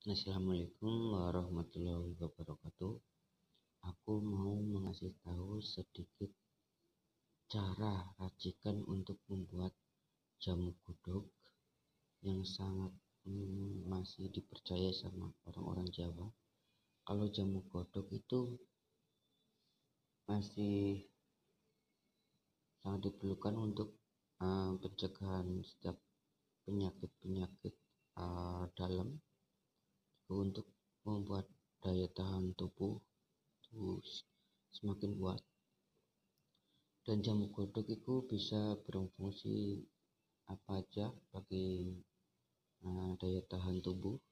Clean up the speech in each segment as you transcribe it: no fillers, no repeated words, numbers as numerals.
Assalamualaikum warahmatullahi wabarakatuh. Aku mau mengasih tahu sedikit cara racikan untuk membuat jamu godok yang sangat masih dipercaya sama orang-orang Jawa. Kalau jamu godok itu masih sangat diperlukan untuk pencegahan setiap penyakit-penyakit dalam, untuk membuat daya tahan tubuh itu semakin kuat. Dan jamu godok itu bisa berfungsi apa aja bagi daya tahan tubuh.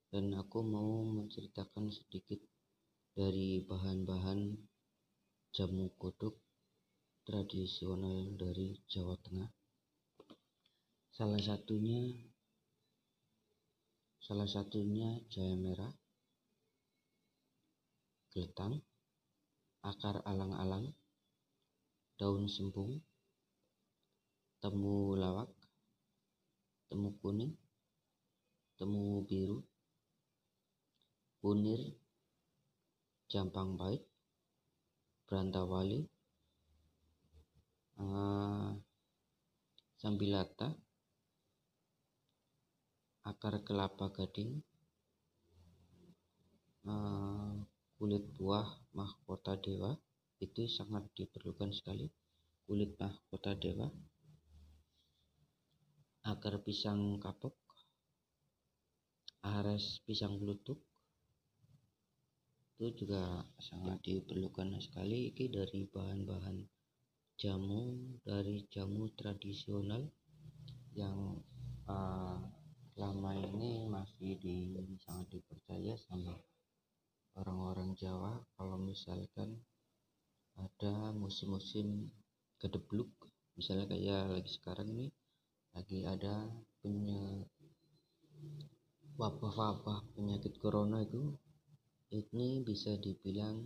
Dan aku mau menceritakan sedikit dari bahan-bahan jamu godok tradisional dari Jawa Tengah. Salah satunya jahe merah, geletang, akar alang-alang, daun sembung, temu lawak, temu kuning, temu biru, kunir, jampang pahit, brantawali, sambilata, akar kelapa gading, kulit buah mahkota dewa, itu sangat diperlukan sekali. Kulit mahkota dewa, akar pisang kapok, ares pisang blutuk, itu juga sangat diperlukan sekali. Ini dari bahan-bahan jamu dari jamu tradisional yang selama ini masih sangat dipercaya sama orang-orang Jawa. Kalau misalkan ada musim-musim kedebluk, misalnya kayak lagi sekarang ini lagi ada wabah penyakit corona itu, ini bisa dibilang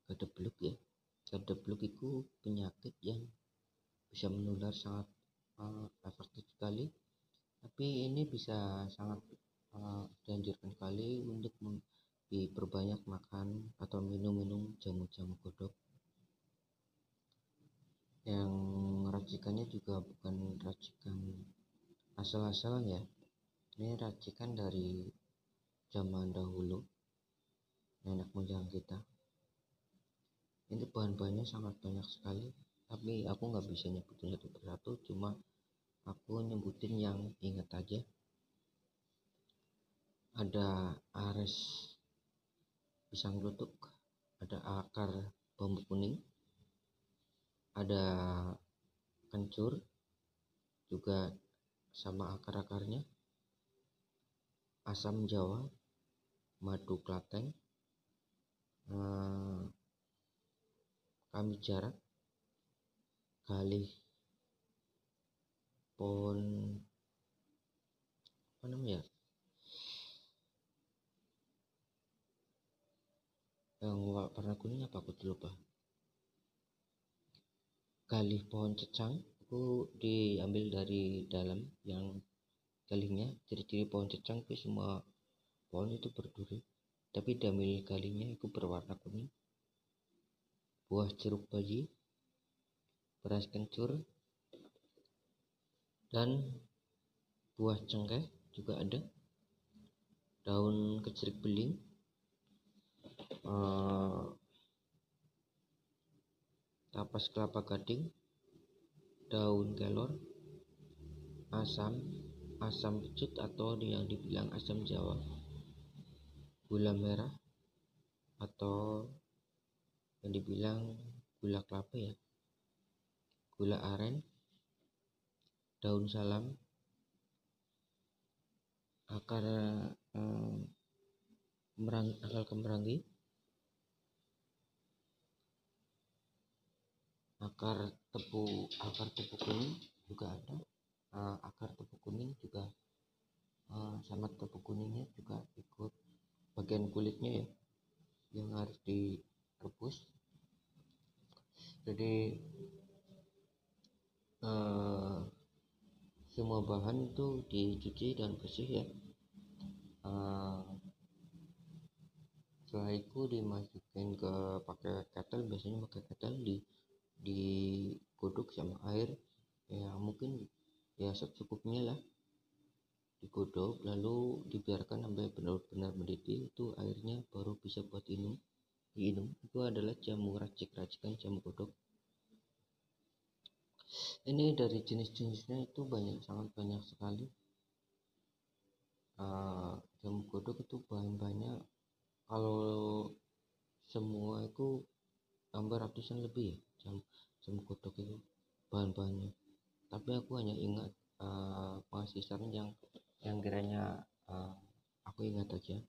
kedebluk ya. Kedebluk itu penyakit yang bisa menular sangat efektif sekali, tapi ini bisa sangat dianjurkan sekali untuk diperbanyak makan atau minum jamu-jamu godok. Yang racikannya juga bukan racikan asal-asalan ya, ini racikan dari zaman dahulu nenek moyang kita. Ini bahan-bahannya sangat banyak sekali, tapi aku nggak bisa nyebutin satu persatu, cuma aku nyebutin yang ingat aja. Ada ares pisang blutuk, ada akar bambu kuning, ada kencur juga sama akar-akarnya, asam jawa, madu klaten, kami jarak, galih pohon yang warna kuning apa aku lupa. Galih pohon cecang itu diambil dari dalam yang galihnya. Ciri-ciri pohon cecang itu semua pohon itu berduri, tapi diambil galihnya itu berwarna kuning. Buah jeruk bayi, beras kencur, dan buah cengkeh juga ada, daun kecerik beling, tapas kelapa gading, daun kelor, asam pecut atau yang dibilang asam jawa, gula merah atau yang dibilang gula kelapa ya, gula aren, daun salam, akar kemerangi, akar tebu kuning juga ada. Akar tebu kuning juga sama tebu kuningnya juga ikut bagian kulitnya ya, yang harus direbus. Jadi semua bahan itu dicuci dan bersih ya. Setelah itu dimasukin ke pakai kettle, biasanya pakai kettle, digodok sama air ya, mungkin ya secukupnya lah, digodok lalu dibiarkan sampai benar-benar mendidih. Itu airnya baru bisa buat diinum. Itu adalah jamu racikan jamu godok. Ini dari jenis-jenisnya itu sangat banyak sekali. Jamu godok itu bahan-bahannya kalau semua itu hampir ratusan lebih ya, jamu godok itu bahan-bahannya. Tapi aku hanya ingat pengasisan yang kiranya aku ingat aja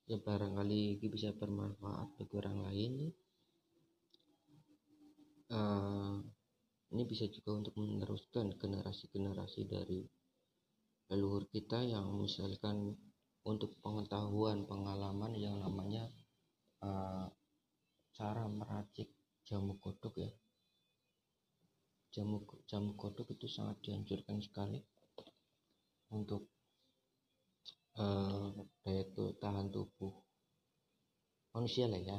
ya, barangkali bisa bermanfaat bagi orang lain. Ini bisa juga untuk meneruskan generasi-generasi dari leluhur kita yang misalkan untuk pengetahuan, pengalaman yang namanya cara meracik jamu godok ya. Jamu godok itu sangat dianjurkan sekali untuk daya tahan tubuh manusia lah ya,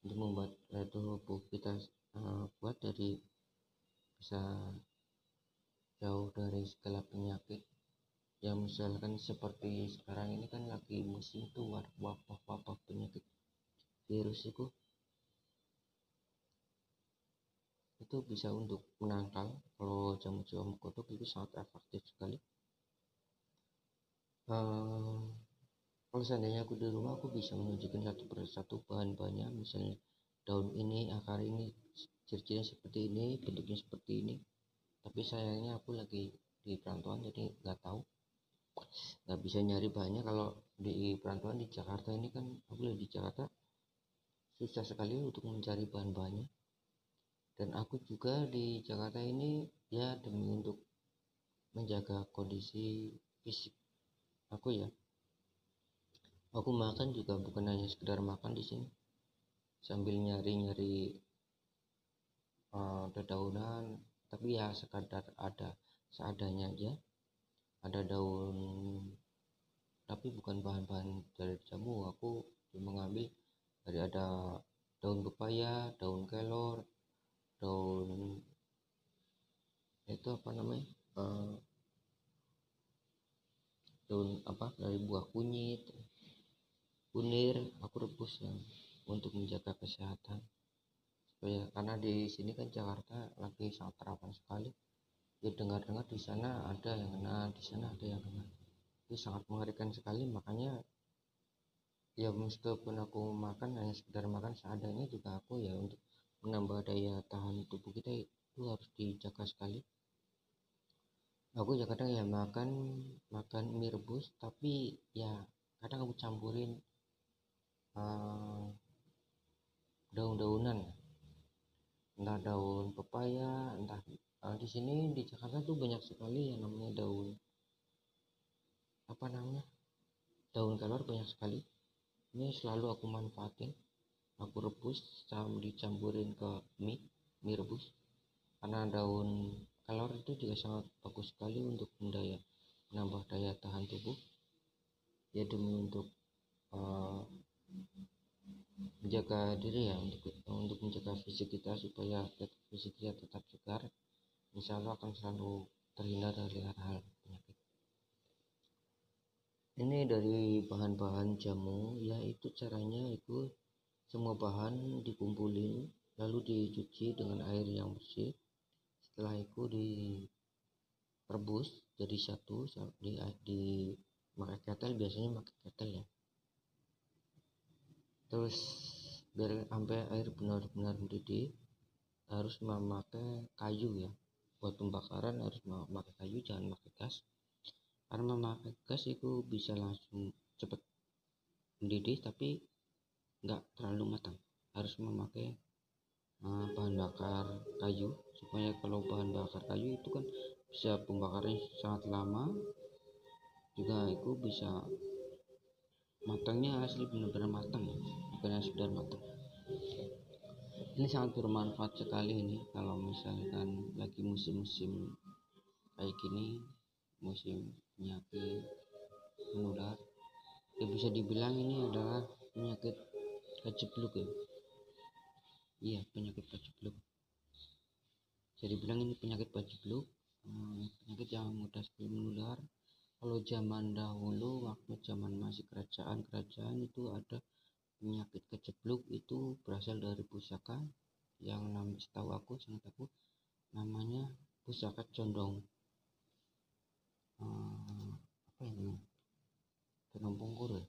untuk membuat tubuh kita kuat dari bisa jauh dari segala penyakit yang misalkan seperti sekarang ini kan lagi musim tuh wabah penyakit virus itu bisa untuk menangkal. Kalau jamu godok itu sangat efektif sekali. Kalau seandainya aku di rumah, aku bisa menunjukkan satu persatu bahan-bahannya, misalnya daun ini, akar ini, ciri-cirinya seperti ini, bentuknya seperti ini. Tapi sayangnya aku lagi di perantauan jadi nggak bisa nyari bahannya. Kalau di perantauan di Jakarta ini kan, aku di Jakarta susah sekali untuk mencari bahan-bahannya. Dan aku juga di Jakarta ini ya demi untuk menjaga kondisi fisik aku ya. Aku makan juga bukan hanya sekedar makan di sini, sambil nyari-nyari dedaunan, tapi ya sekadar ada seadanya aja. Ada daun, tapi bukan bahan-bahan dari jamu. Aku mengambil dari ada daun pepaya, daun kelor, daun itu apa namanya, daun apa dari buah kunyit, kunir, aku rebus ya untuk menjaga kesehatan. Supaya karena di sini kan Jakarta lagi sangat rawan sekali ya, dengar-dengar di sana ada yang kena, di sana ada yang kena. Itu sangat mengerikan sekali. Makanya ya meskipun aku makan hanya sekedar makan seadanya, juga aku ya untuk menambah daya tahan tubuh kita itu harus dijaga sekali. Aku ya kadang ya makan mie rebus, tapi ya kadang aku campurin daun-daunan, entah daun pepaya, entah di sini di Jakarta tuh banyak sekali yang namanya daun apa namanya, daun kelor banyak sekali. Ini selalu aku manfaatin, aku rebus dicampurin ke mie rebus, karena daun kelor itu juga sangat bagus sekali untuk menambah daya tahan tubuh ya, demi untuk menjaga diri ya, untuk menjaga fisik kita supaya fisik kita tetap segar. Insya Allah akan selalu terhindar dari hal-hal penyakit. Ini dari bahan-bahan jamu, yaitu caranya itu semua bahan dikumpulin lalu dicuci dengan air yang bersih. Setelah itu direbus jadi satu, di pakai kettle, biasanya pakai kettle ya. Terus biar sampai air benar-benar mendidih, harus memakai kayu ya. Buat pembakaran harus memakai kayu, jangan pakai gas. Karena memakai gas itu bisa langsung cepat mendidih tapi nggak terlalu matang. Harus memakai bahan bakar kayu, supaya kalau bahan bakar kayu itu kan bisa pembakarannya sangat lama, juga itu bisa matangnya asli benar-benar matang ya, bukan sekedar matang. Ini sangat bermanfaat sekali ini kalau misalkan lagi musim-musim kayak gini, musim penyakit menular, ya bisa dibilang ini adalah penyakit kacepluk ya. Iya, penyakit kacepluk. Jadi bilang ini penyakit kacepluk, penyakit yang mudah sekali menular. Kalau zaman dahulu, waktu zaman masih kerajaan itu ada penyakit kacepluk, itu berasal dari pusaka yang setahu aku, namanya pusaka condong. Apa ini? Condong pungkur ya?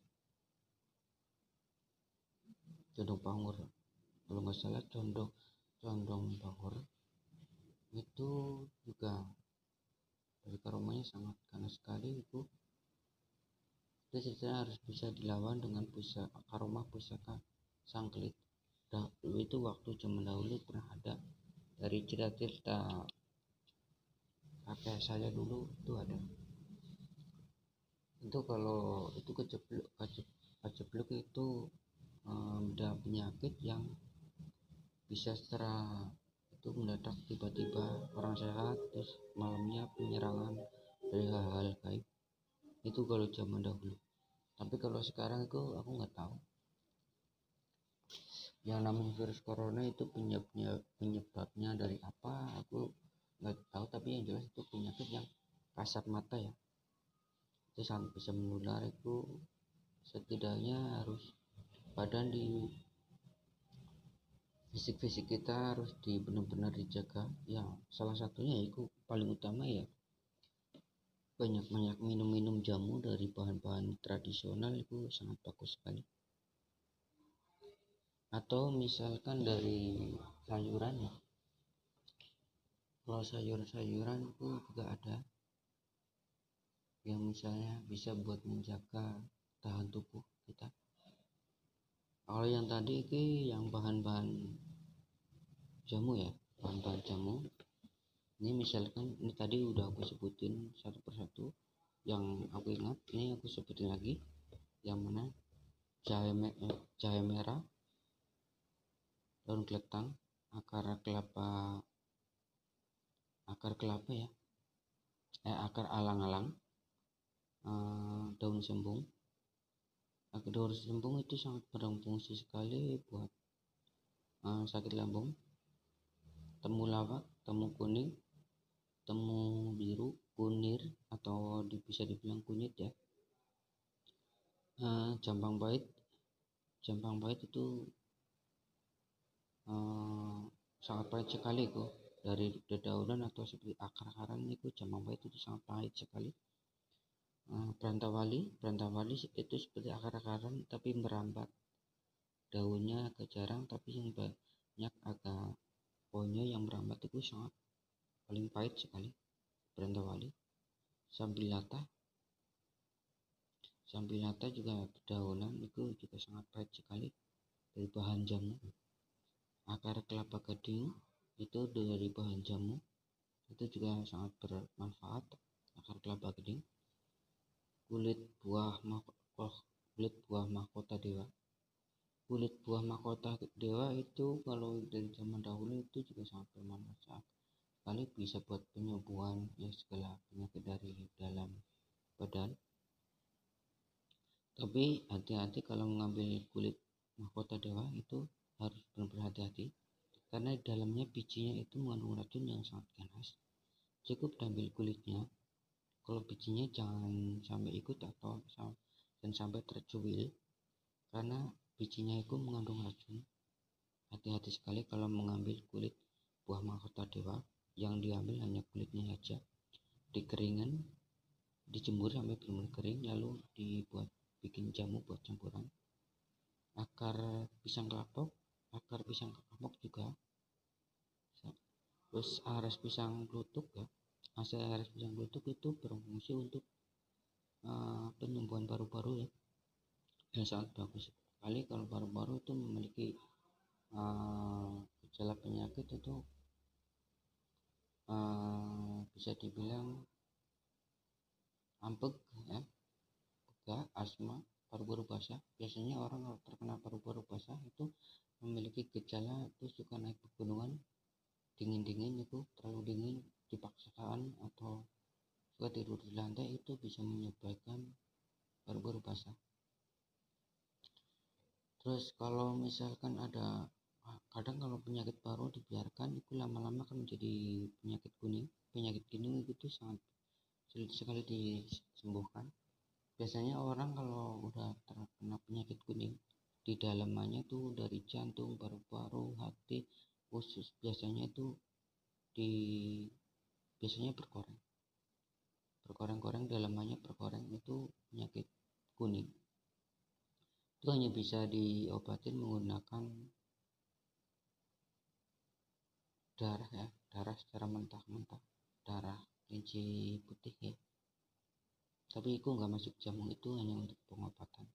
Condong panggur. Kalau nggak salah condong panggur itu juga dari aromanya sangat ganas sekali. Itu ceritanya harus bisa dilawan dengan aroma pusaka sangklit. Dahulu itu waktu zaman dahulu pernah ada dari cerita kakek saya dulu itu ada. Itu kalau itu kacepluk itu ada penyakit yang bisa secara itu mendadak tiba-tiba orang sehat, terus malamnya penyerangan dari hal-hal gaib. Itu kalau zaman dahulu. Tapi kalau sekarang itu aku nggak tahu. Yang namanya virus corona itu penyebabnya dari apa aku nggak tahu, tapi yang jelas itu penyakit yang kasat mata ya. Itu sangat bisa menular. Itu setidaknya harus badan di fisik kita harus benar-benar dijaga ya. Salah satunya itu paling utama ya banyak minum jamu dari bahan-bahan tradisional, itu sangat bagus sekali. Atau misalkan dari sayuran ya, kalau sayuran itu juga ada yang misalnya bisa buat menjaga tahan tubuh kita. Kalau yang tadi itu yang bahan-bahan jamu ya, bahan-bahan jamu ini misalkan ini tadi udah aku sebutin satu persatu yang aku ingat. Ini aku sebutin lagi, yang mana jahe merah, daun keletang, akar kelapa ya, akar alang-alang, daun sembung. Daun sembung itu sangat berfungsi sekali buat sakit lambung. Temulawak, temu kuning, temu biru, kunir atau bisa dibilang kunyit ya. Jambang pahit itu sangat pahit sekali kok. Dari dedaunan atau seperti akar-akaran itu jambang pahit itu sangat pahit sekali. Brantawali itu seperti akar-akaran tapi merambat, daunnya agak jarang tapi yang banyak agak pohonnya yang merambat itu sangat paling pahit sekali. Brantawali. Sambilata juga dedaunan itu juga sangat pahit sekali dari bahan jamu. Akar kelapa gading itu dari bahan jamu, itu juga sangat bermanfaat. Akar kelapa gading. Kulit buah mahkota dewa. Kulit buah mahkota dewa itu kalau dari zaman dahulu itu juga sangat bermanfaat sekali, bisa buat penyembuhan ya segala penyakit dari dalam badan. Tapi hati-hati kalau mengambil kulit mahkota dewa, itu harus benar-benar hati-hati karena dalamnya bijinya itu mengandung racun yang sangat ganas. Cukup ambil kulitnya, kalau bijinya jangan sampai ikut atau dan sampai tercuil karena bijinya itu mengandung racun. Hati-hati sekali kalau mengambil kulit buah mahkota dewa. Yang diambil hanya kulitnya saja, dikeringin, dijemur sampai benar-benar kering, lalu dibuat bikin jamu buat campuran. Akar pisang kapok juga, terus ares pisang klutuk ya. Hasil ares pisang klutuk itu berfungsi untuk penyembuhan paru-paru ya, yang sangat bagus sekali. Kalau paru-paru itu memiliki gejala penyakit itu bisa dibilang ampek ya, begah, asma, paru-paru basah. Biasanya orang kalau terkena paru-paru basah itu memiliki gejala itu suka naik pegunungan, dingin itu terlalu dingin, dipaksakan atau suka tidur di lantai itu bisa menyebabkan paru-paru basah. Terus kalau misalkan ada kadang kalau penyakit paru dibiarkan itu lama-lama kan menjadi penyakit kuning itu sangat sulit sekali disembuhkan. Biasanya orang kalau udah terkena penyakit kuning di dalamannya tuh dari jantung, paru-paru, hati, usus biasanya itu biasanya berkoreng dalamannya berkoreng, itu penyakit kuning. Itu hanya bisa diobatin menggunakan darah secara mentah-mentah, darah kelinci putih ya. Tapi itu nggak masuk jamu, itu hanya untuk pengobatan.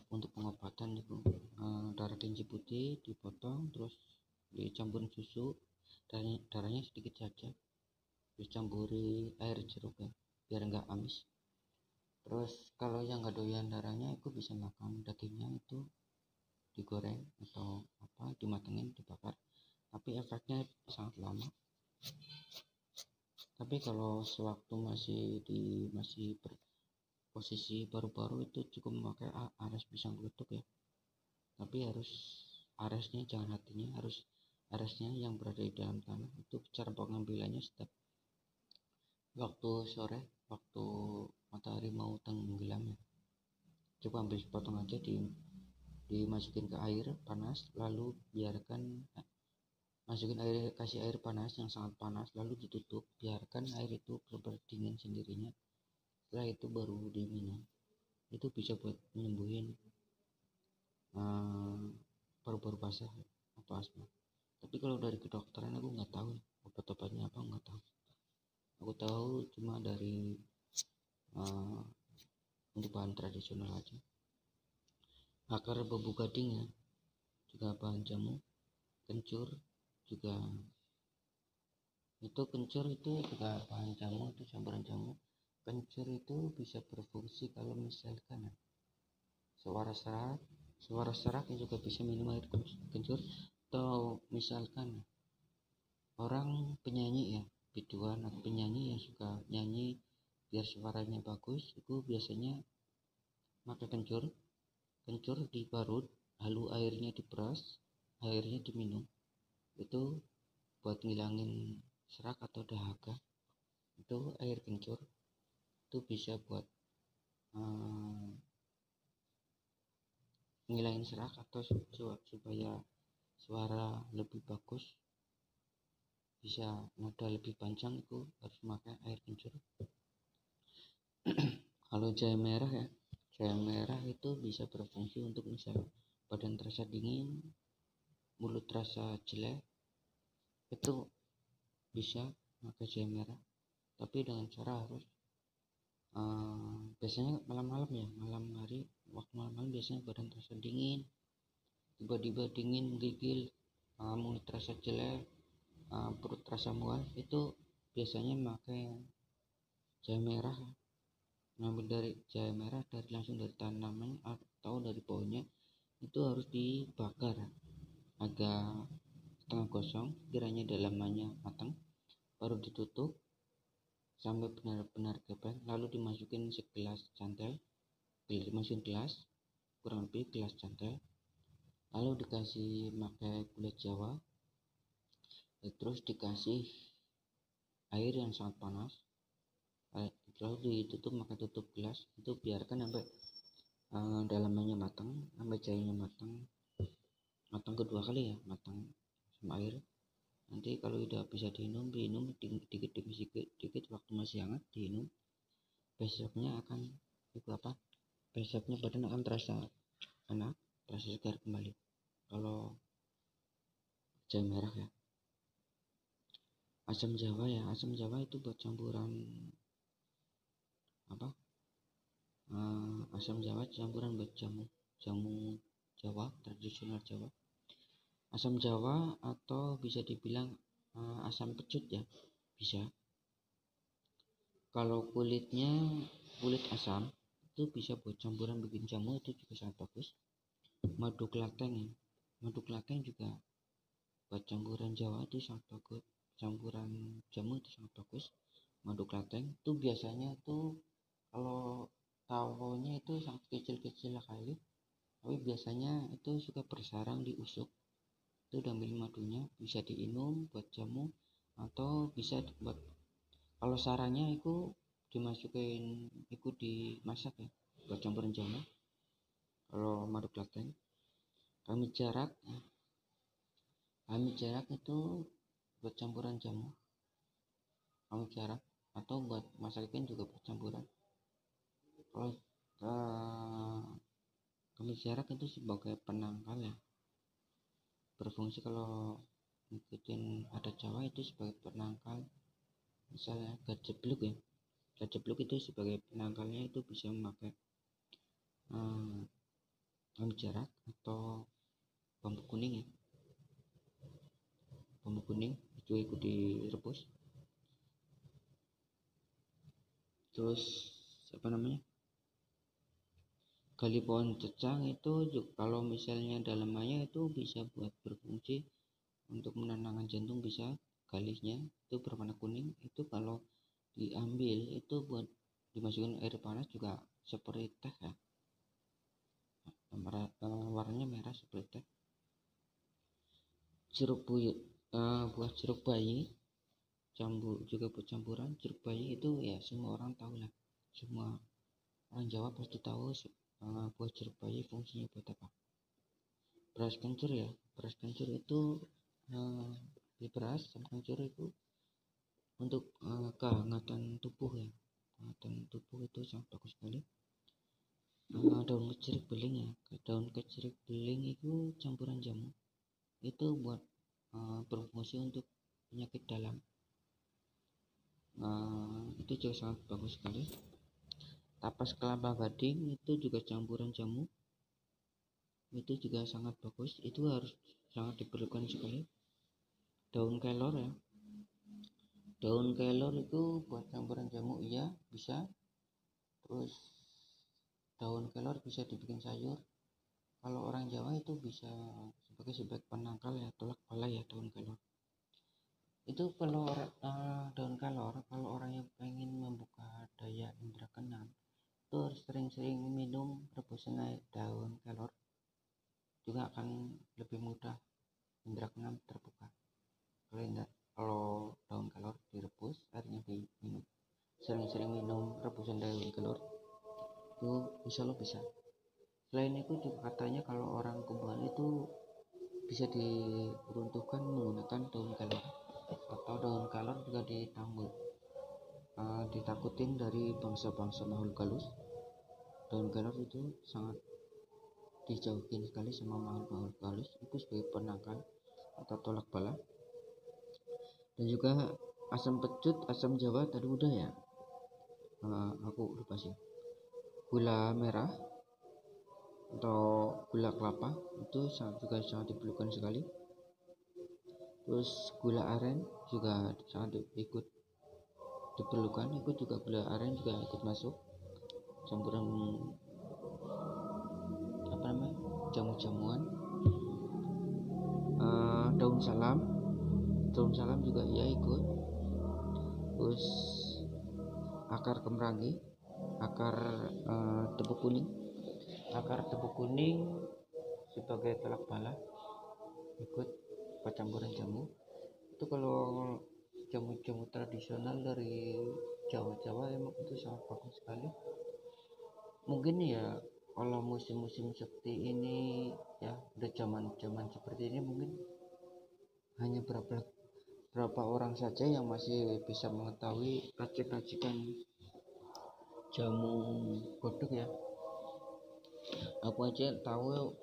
Untuk pengobatan itu darah kelinci putih dipotong terus dicampurin susu, darahnya sedikit saja, terus campuri air jeruk ya biar nggak amis. Terus kalau yang nggak doyan darahnya itu bisa makan dagingnya, itu digoreng atau dimatengin, dibakar, tapi efeknya sangat lama. Tapi kalau sewaktu masih posisi paru-paru itu cukup memakai ares pisang kelutuk ya, tapi harus aresnya, jangan hatinya, harus aresnya yang berada di dalam tanah. Itu cara pengambilannya setiap waktu sore, waktu matahari mau tenggelam ya, coba ambil sepotong aja, dimasukin ke air panas, lalu biarkan kasih air panas yang sangat panas, lalu ditutup, biarkan air itu berdingin sendirinya. Setelah itu baru diminum. Itu bisa buat menyembuhin paru-paru basah atau asma. Tapi kalau dari kedokteran aku nggak tahu obat-obatnya apa, nggak tahu. Aku tahu cuma dari untuk bahan tradisional aja. Akar bambu gading ya juga bahan jamu. Kencur juga juga bahan jamu, itu campuran jamu. Kencur itu bisa berfungsi kalau misalkan suara serak yang juga bisa minum air kencur, atau misalkan orang penyanyi ya, biduan atau penyanyi yang suka nyanyi biar suaranya bagus, itu biasanya pakai kencur diparut, lalu airnya diperas, airnya diminum. Itu buat ngilangin serak atau dahaga. Itu air kencur itu bisa buat ngilangin serak atau supaya suara lebih bagus, bisa nada lebih panjang, itu harus pakai air kencur. Kalau jahe merah itu bisa berfungsi untuk misal badan terasa dingin, mulut terasa jelek, itu bisa pakai jahe merah, tapi dengan cara harus biasanya malam-malam ya, waktu malam biasanya badan terasa dingin, tiba-tiba dingin menggigil, mulut terasa jelek, perut terasa mual, itu biasanya pakai jahe merah. Ngambil dari jahe merah langsung dari tanaman atau dari pohonnya, itu harus dibakar agak setengah gosong, kiranya dalamannya matang, baru ditutup sampai benar-benar gepeng, lalu dimasukin segelas cantel, dimasukin gelas, kurang lebih gelas cantel, lalu dikasih pakai gula jawa, terus dikasih air yang sangat panas, lalu ditutup pakai tutup gelas. Itu biarkan sampai dalamannya matang, sampai jahenya matang kedua kali ya, matang sama air. Nanti kalau udah bisa diminum dikit waktu masih hangat diminum. Besoknya badan akan terasa enak, terasa segar kembali. Kalau jahe merah ya. Asam jawa itu buat campuran asam jawa campuran buat jamu Jawa, tradisional Jawa. Asam jawa atau bisa dibilang asam pecut ya, bisa. Kalau kulit asam itu bisa buat campuran bikin jamu, itu juga sangat bagus. Madu klatheng juga buat campuran Jawa itu sangat bagus. campuran jamu itu sangat bagus. Madu klateng itu biasanya itu kalau tawonya itu sangat kecil-kecil kali, tapi biasanya itu suka bersarang diusuk. Itu diambil madunya, bisa diinum buat jamu atau bisa buat, kalau sarangnya itu dimasukin itu dimasak ya buat campuran jamu. Kalau madu klateng kami jarak itu buat campuran jamu, kami jarak atau buat masakin juga buat campuran. Kalau kami jarak itu sebagai penangkal ya, berfungsi kalau ngikutin ada Jawa itu sebagai penangkal. Misalnya gajebluk ya, gajebluk itu sebagai penangkalnya itu bisa memakai kami jarak atau bambu kuning ya, bambu kuning itu ikut direbus. Terus gali pohon cecang itu juga, kalau misalnya dalamannya itu bisa buat berfungsi untuk menenangkan jantung, bisa galinya itu berwarna kuning, itu kalau diambil itu buat dimasukin air panas juga seperti teh ya, warnanya merah seperti teh. Jeruk buyut, buah jeruk bayi juga buat campuran. Jeruk bayi itu ya semua orang tahu lah, semua orang Jawa pasti tahu buah jeruk bayi fungsinya buat apa. Beras kencur ya, beras kencur itu di beras sama kencur itu untuk kehangatan tubuh ya, kehangatan tubuh itu sangat bagus sekali. Daun kecirik beling ya, daun kecirik beling itu campuran jamu, itu buat berfungsi untuk penyakit dalam, itu juga sangat bagus sekali. Tapas kelapa gading itu juga campuran jamu, itu juga sangat bagus, itu harus sangat diperlukan sekali. Daun kelor ya, daun kelor itu buat campuran jamu iya bisa. Terus daun kelor bisa dibikin sayur. Kalau orang Jawa itu bisa sebagai penangkal ya, tolak bala ya daun kelor. Itu kalau daun kelor, kalau orang yang pengen membuka daya indera keenam itu harus sering-sering minum rebusan air daun kelor, juga akan lebih mudah indera keenam terbuka. Kalau daun kelor direbus, airnya diminum, sering-sering minum rebusan daun kelor itu insya Allah bisa. Selain itu juga katanya kalau orang kebal itu bisa diruntuhkan menggunakan daun kelor, atau daun kelor juga ditakutin dari bangsa-bangsa makhluk halus. Daun kelor itu sangat dijauhin sekali sama makhluk halus, itu sebagai penangkal atau tolak bala. Dan juga asam pecut, asam jawa tadi udah ya, aku lupa sih. Gula merah atau gula kelapa itu juga sangat diperlukan sekali. Terus gula aren juga sangat ikut diperlukan, itu juga gula aren juga ikut masuk campuran jamu-jamuan. Daun salam juga ia ikut. Terus akar kemerangi, akar tepuk kuning sebagai tolak bala ikut campuran jamu. Itu kalau jamu-jamu tradisional dari Jawa emang itu sangat bagus sekali. Mungkin ya kalau musim-musim seperti ini ya, udah zaman seperti ini, mungkin hanya berapa orang saja yang masih bisa mengetahui racikan jamu godok ya. Aku aja tahu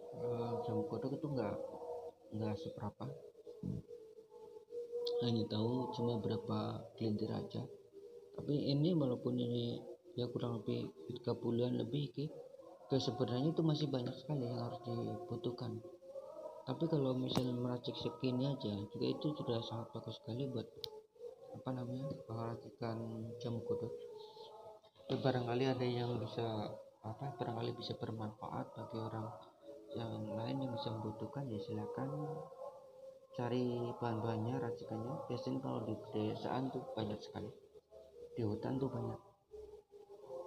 jamu godok itu nggak seberapa, hanya tahu cuma berapa gelintir aja. Tapi ini walaupun ini ya kurang lebih 3 bulan lebih sebenarnya itu masih banyak sekali yang harus dibutuhkan. Tapi kalau misalnya meracik segini aja juga itu sudah sangat bagus sekali buat meracikan jamu godok. Barangkali ada yang bisa barangkali bisa bermanfaat bagi orang yang lain yang bisa membutuhkan, ya silakan cari bahan-bahannya, racikannya. Biasanya kalau di pedesaan tuh banyak sekali, di hutan tuh banyak,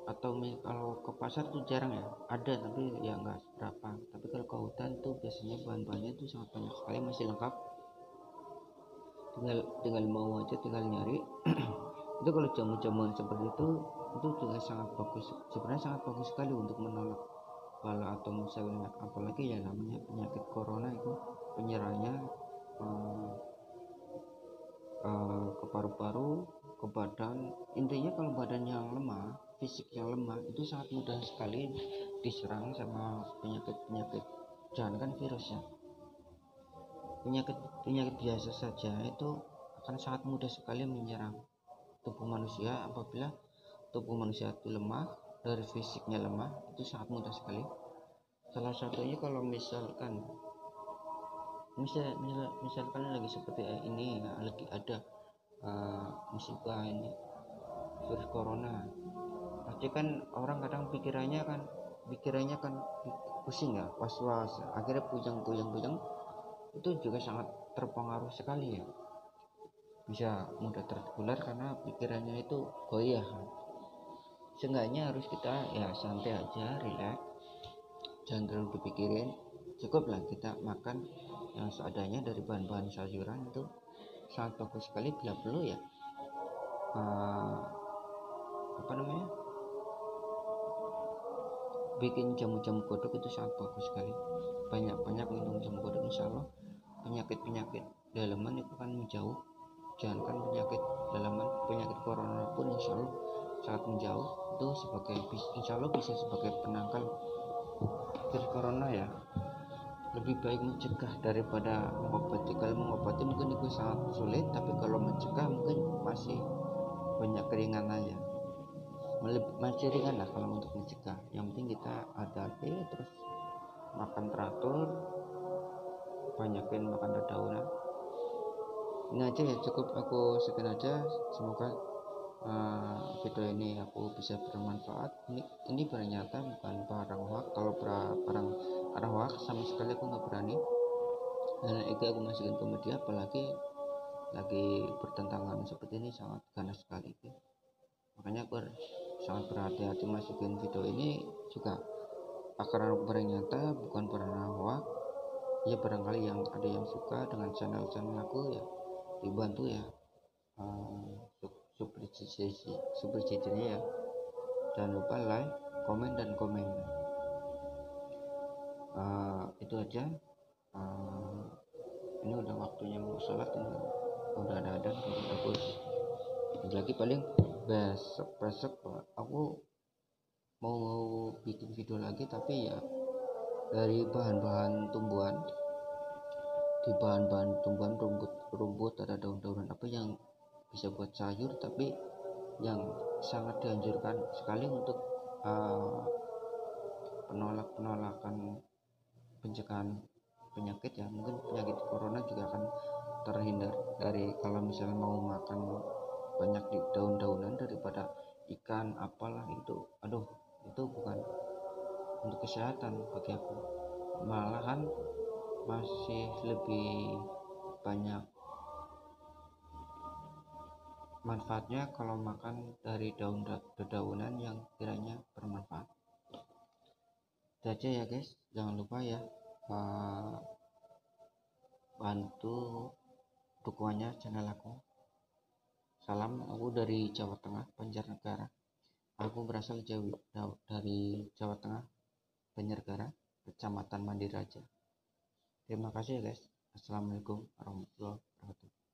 atau kalau ke pasar tuh jarang ya, ada tapi ya nggak seberapa. Tapi kalau ke hutan tuh biasanya bahan-bahannya tuh sangat banyak sekali, masih lengkap, tinggal mau aja, tinggal nyari. Itu kalau jamu-jamuan seperti itu juga sangat bagus, sebenarnya sangat bagus sekali untuk menolak bala, atau misalnya apalagi ya namanya penyakit corona itu penyerangnya ke paru-paru, ke badan. Intinya kalau badan yang lemah, fisik yang lemah, itu sangat mudah sekali diserang sama penyakit-penyakit, jangankan virus ya, penyakit biasa saja itu akan sangat mudah sekali menyerang tubuh manusia. Apabila tubuh manusia itu lemah, dari fisiknya lemah, itu sangat mudah sekali. Salah satunya kalau misalkan lagi seperti ini ya, lagi ada musibah ini, virus corona, pasti kan orang kadang pikirannya kan pusing ya, was-was, akhirnya puyeng, itu juga sangat terpengaruh sekali ya, bisa mudah tertular karena pikirannya itu goyah. Seenggaknya harus kita ya santai aja, relax, jangan terlalu dipikirin. Cukuplah kita makan yang seadanya dari bahan-bahan sayuran, itu sangat bagus sekali. Bila perlu ya bikin jamu-jamu kodok, itu sangat bagus sekali. Banyak-banyak minum jamu kodok, insya Allah penyakit-penyakit dalaman itu akan menjauh. Jangankan penyakit dalaman, penyakit corona pun insya Allah sangat menjauh. Itu insya Allah bisa sebagai penangkal virus corona ya. Lebih baik mencegah daripada mengobati. Kalau mengobati mungkin itu sangat sulit, tapi kalau mencegah mungkin masih banyak keringanannya, masih ringan lah kalau untuk mencegah. Yang penting kita hati-hati, terus makan teratur, banyakin makan dedaunan. Ini aja ya, cukup aku sekian aja. Semoga video ini aku bisa bermanfaat. Ini ternyata bukan barang hoax. Kalau barang hoax sama sekali aku nggak berani, dan itu aku masukin ke media, apalagi lagi bertentangan seperti ini, sangat ganas sekali. Makanya aku sangat berhati-hati masukin video ini juga, karena barang nyata bukan barang hoax ya. Barangkali yang ada yang suka dengan channel aku ya, dibantu ya subscribe-nya ya. Jangan lupa like, komen, dan komen. Itu aja. Ini udah waktunya mau sholat, ini udah ada adzan. Aku lagi paling besok aku mau bikin video lagi, tapi ya dari bahan-bahan tumbuhan, rumput, ada daun-daunan apa yang bisa buat sayur, tapi yang sangat dianjurkan sekali untuk penolakan, pencegahan penyakit ya. Mungkin penyakit corona juga akan terhindar dari kalau misalnya mau makan banyak di daun-daunan daripada ikan apalah itu. Itu bukan untuk kesehatan bagi aku, malahan masih lebih banyak manfaatnya kalau makan dari dedaunan yang kiranya bermanfaat. Itu aja ya guys, jangan lupa ya bantu dukungannya channel aku. Salam, aku dari Jawa Tengah, Banjarnegara. Aku berasal dari Jawa Tengah, Banjarnegara, Kecamatan Mandiraja. Terima kasih ya guys. Assalamualaikum warahmatullahi wabarakatuh.